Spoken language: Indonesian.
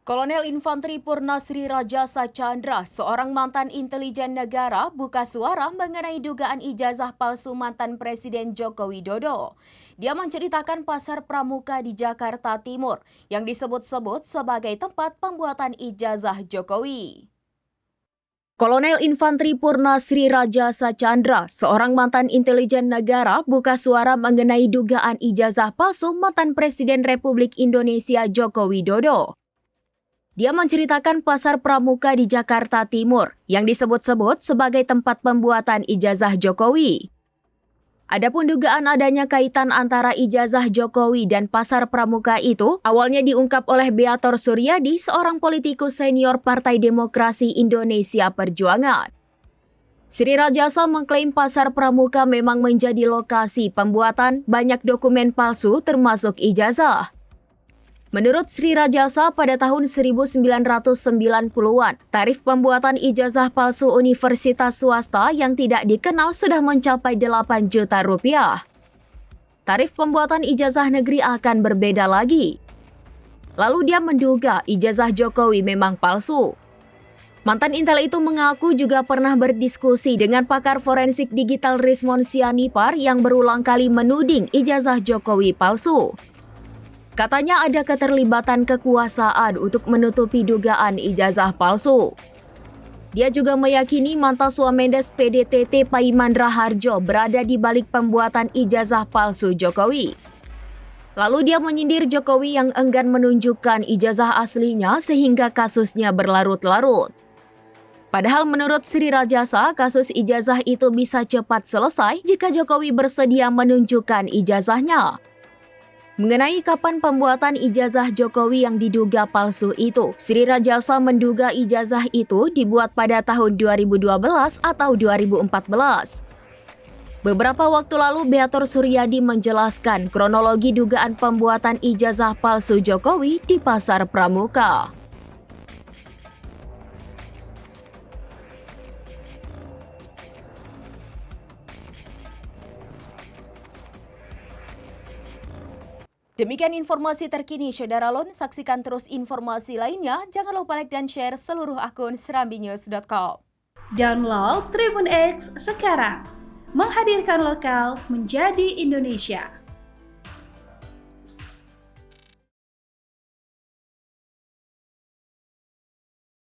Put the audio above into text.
Kolonel Infanteri Purnasri Rajasa Chandra, seorang mantan intelijen negara, buka suara mengenai dugaan ijazah palsu mantan Presiden Joko Widodo. Dia menceritakan pasar pramuka di Jakarta Timur yang disebut-sebut sebagai tempat pembuatan ijazah Jokowi. Kolonel Infanteri Purnasri Rajasa Chandra, seorang mantan intelijen negara, buka suara mengenai dugaan ijazah palsu mantan Presiden Republik Indonesia Joko Widodo. Dia menceritakan pasar pramuka di Jakarta Timur yang disebut-sebut sebagai tempat pembuatan ijazah Jokowi. Adapun dugaan adanya kaitan antara ijazah Jokowi dan pasar pramuka itu awalnya diungkap oleh Beator Suryadi, seorang politikus senior Partai Demokrasi Indonesia Perjuangan. Sri Rajasa mengklaim pasar pramuka memang menjadi lokasi pembuatan banyak dokumen palsu termasuk ijazah. Menurut Sri Rajasa, pada tahun 1990-an, tarif pembuatan ijazah palsu universitas swasta yang tidak dikenal sudah mencapai 8 juta rupiah. Tarif pembuatan ijazah negeri akan berbeda lagi. Lalu dia menduga ijazah Jokowi memang palsu. Mantan Intel itu mengaku juga pernah berdiskusi dengan pakar forensik digital Rismon Sianipar yang berulang kali menuding ijazah Jokowi palsu. Katanya ada keterlibatan kekuasaan untuk menutupi dugaan ijazah palsu. Dia juga meyakini mantas Wamendes PDTT Paiman Raharjo berada di balik pembuatan ijazah palsu Jokowi. Lalu dia menyindir Jokowi yang enggan menunjukkan ijazah aslinya sehingga kasusnya berlarut-larut. Padahal menurut Sri Rajasa, kasus ijazah itu bisa cepat selesai jika Jokowi bersedia menunjukkan ijazahnya. Mengenai kapan pembuatan ijazah Jokowi yang diduga palsu itu, Sri Rajasa menduga ijazah itu dibuat pada tahun 2012 atau 2014. Beberapa waktu lalu Beator Suryadi menjelaskan kronologi dugaan pembuatan ijazah palsu Jokowi di pasar pramuka. Demikian informasi terkini, Saudara Lon. Saksikan terus informasi lainnya. Jangan lupa like dan share seluruh akun serambinews.com. Download Tribun X sekarang. Menghadirkan lokal menjadi Indonesia.